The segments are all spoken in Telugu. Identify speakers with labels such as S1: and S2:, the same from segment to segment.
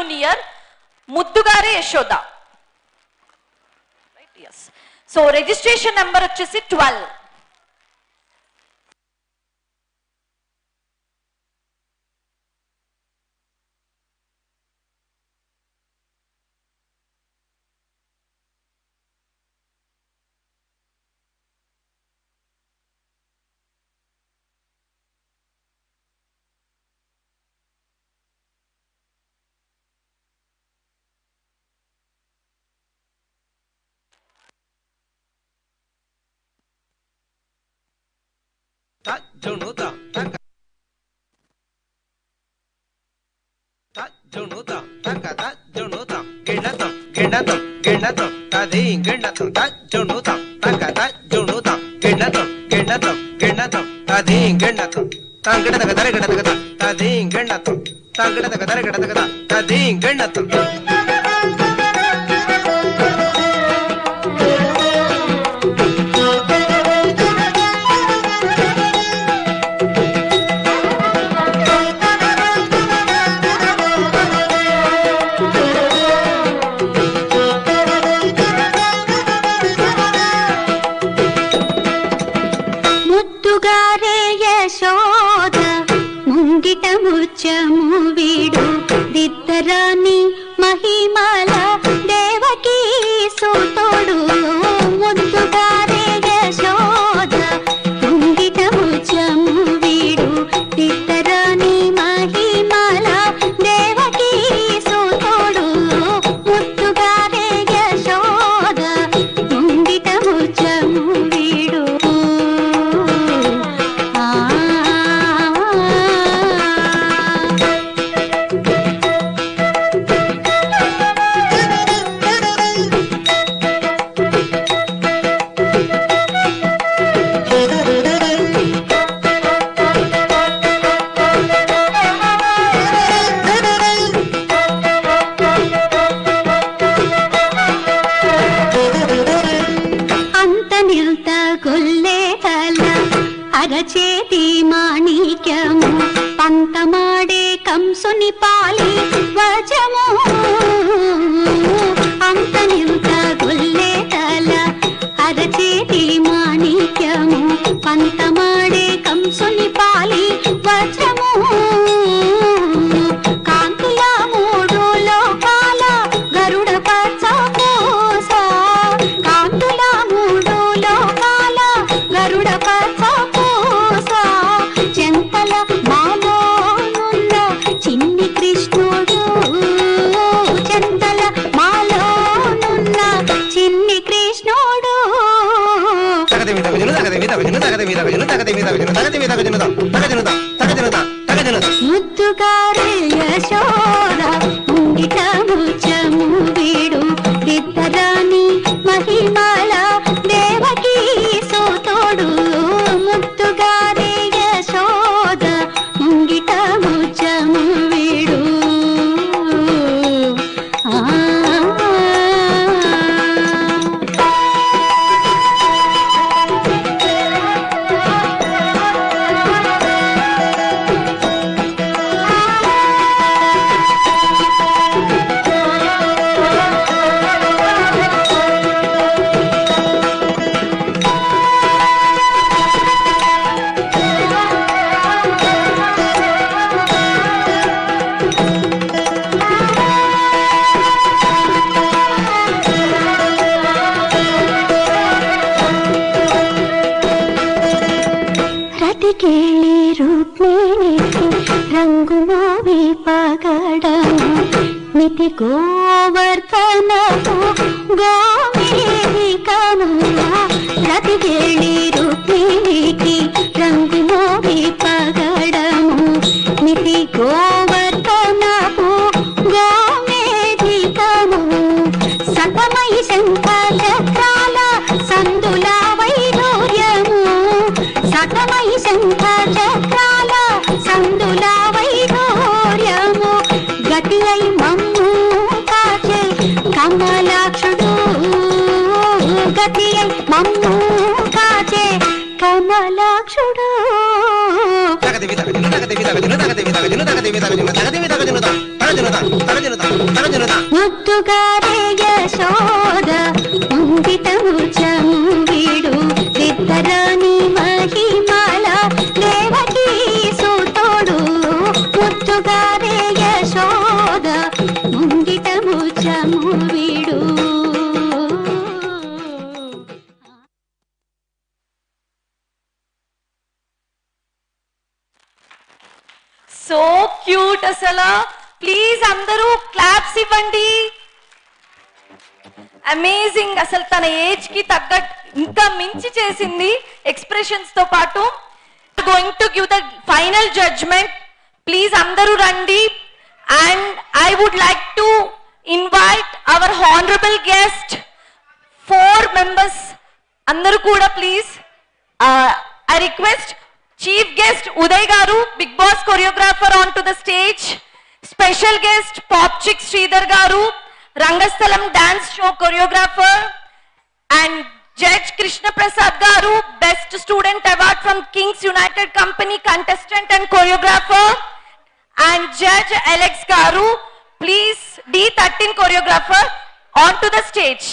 S1: Junior, Muddugare Yashoda. Right? Yes. So registration number వచ్చేసి 12.
S2: ముద్దుగారే యశోద ముంగిట ముచ్చము వీడు దిద్దరాని మహిమల దేవకీ సుతోడు ముద్దుగారే యశోద ముంగిట ముచ్చము వీడు దిద్దరాని మహిమల దేవకీ సుతోడు ముద్దుగారే యశోద ముంగిట ముచ్చము వీడు అరచేతి మాణిక్యము పంతమాడే కంసుని పాలి వజము అంత నింత గొల్లే తల అరచేతి మాణిక్యము పంతమాడే కంసుని పాలి వజము కాంతుల మూడు లోకాల గరుడ పచ్చ పూస కాంతుల మూడు లోకాల గరుడ పచ్చ చెంతల మాలోనున్న చిన్ని కృష్ణుడు చెంతల మాలోనున్న చిన్ని కృష్ణుడు ముద్దుగారే యశోద ముంగిట ముచ్చము వీడు దిద్దరాని మహిమల దేవకీ సుతోడు ముద్దుగారే యశోద ముంగిట ముచ్చము వీడు కేళి రుక్మిణికి రంగు మోవి పగడము మితి గోవర్ధనపు గోమేధికము రతి కేళి రుక్మిణికి రంగు మోవి పగడము మితి గోవర్ధనపు గోమేధికము సతమై శంఖ చక్రాల సందుల వైఢూర్యము సతమై శంఖ చక్రాల సందుల వైఢూర్యము గతి అయి మమ్ము కాచే కమలాక్షుడు గతి అయి మమ్ము కాచే కమలాక్షుడు ముద్దుగారే యశోద ముంగిటము చంగిడు సిద్ధరాణి మహిమాల దేవకీ సూతోడు ముద్దుగారే యశోద ముంగిటము చంగిడు.
S1: సో క్యూట్ అసలు. ప్లీజ్ అందరూ క్లాప్స్ ఇవ్వండి. అమేజింగ్. అసలు తన ఏజ్ కి తగ్గట్టు ఇంకా మించి చేసింది ఎక్స్ప్రెషన్స్ తో పాటు. Going to give the final judgement. Please అందరూ రండి. And I would like to invite our honourable guest 4 members అందరూ కూడా please. I request Chief guest Uday Garu, Big Boss choreographer, onto the stage. Special guest Pop Chick Sridhar Garu, Rangasthalam dance show choreographer, and Judge Krishna Prasad Garu, Best Student Award from Kings United Company contestant and choreographer, and Judge Alex Garu, please D13 choreographer, onto the stage.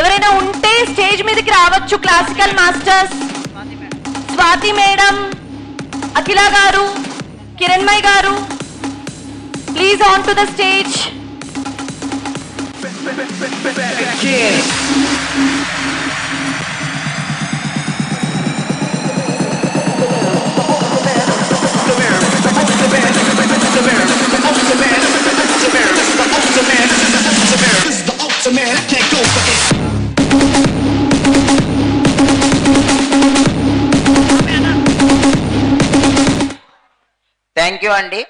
S1: ఎవరైనా ఉంటే స్టేజ్ మీదకి రావచ్చు. Classical masters Swathi madam, Akhila గారు, కిరణ్మయ్ గారు, please on to the stage.
S3: Thank you అండి.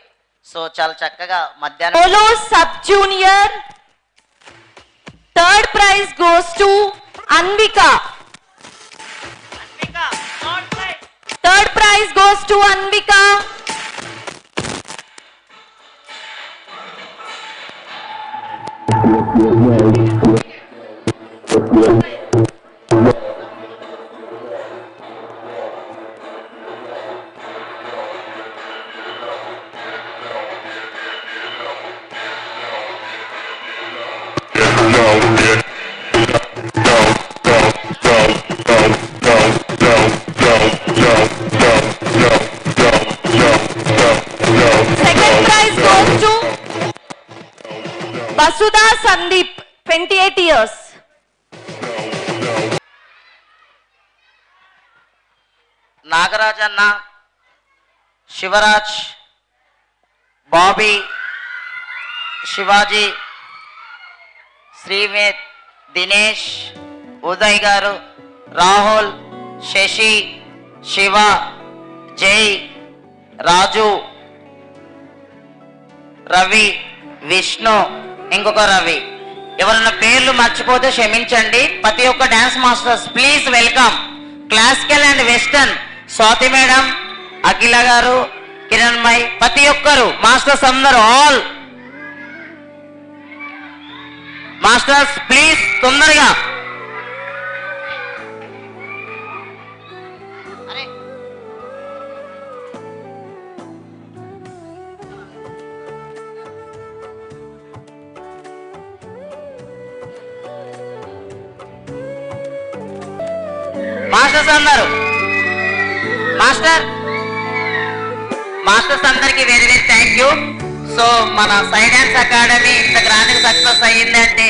S3: సో చాలా చక్కగా మధ్యాహ్నం
S1: polo sub junior third prize goes to Anvika. Third prize goes to Anvika. Vasudha Sandeep, 28 years.
S3: నాగరాజన్న, Shivraj, Bobby, Shivaji, శ్రీవేద్, Dinesh, Uday గారు, రాహుల్, శశి, శివ, జై, రాజు, రవి, విష్ణు, ఇంకొక రవి. ఎవరన్నా పేర్లు మర్చిపోతే క్షమించండి. ప్రతి ఒక్క dance masters please welcome. Classical and western Swathi madam, Akhila garu, Kiran మై, ప్రతి ఒక్కరు మాస్టర్స్ అందరూ ఆల్ మాస్టర్స్ ప్లీజ్ తొందరగా. మాస్టర్స్ అందరూ మాస్టర్స్ అందరికి very very thank you. So మన సై డాన్స్ అకాడమీ ఇంత గ్రాండ్ సక్సెస్ అయ్యింది అంటే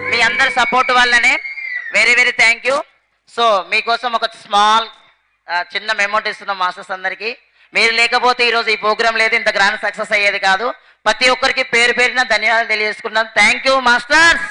S3: మీ అందరి సపోర్ట్ వల్లనే. Very very thank you. So మీకోసం ఒక స్మాల్ చిన్న అమౌంట్ ఇస్తున్నాం మాస్టర్స్ అందరికి. మీరు లేకపోతే ఈరోజు ఈ ప్రోగ్రామ్ లేదు, ఇంత గ్రాండ్ సక్సెస్ అయ్యేది కాదు. ప్రతి ఒక్కరికి పేరు పేరున ధన్యవాదాలు తెలియజేసుకున్నాను. Thank you masters.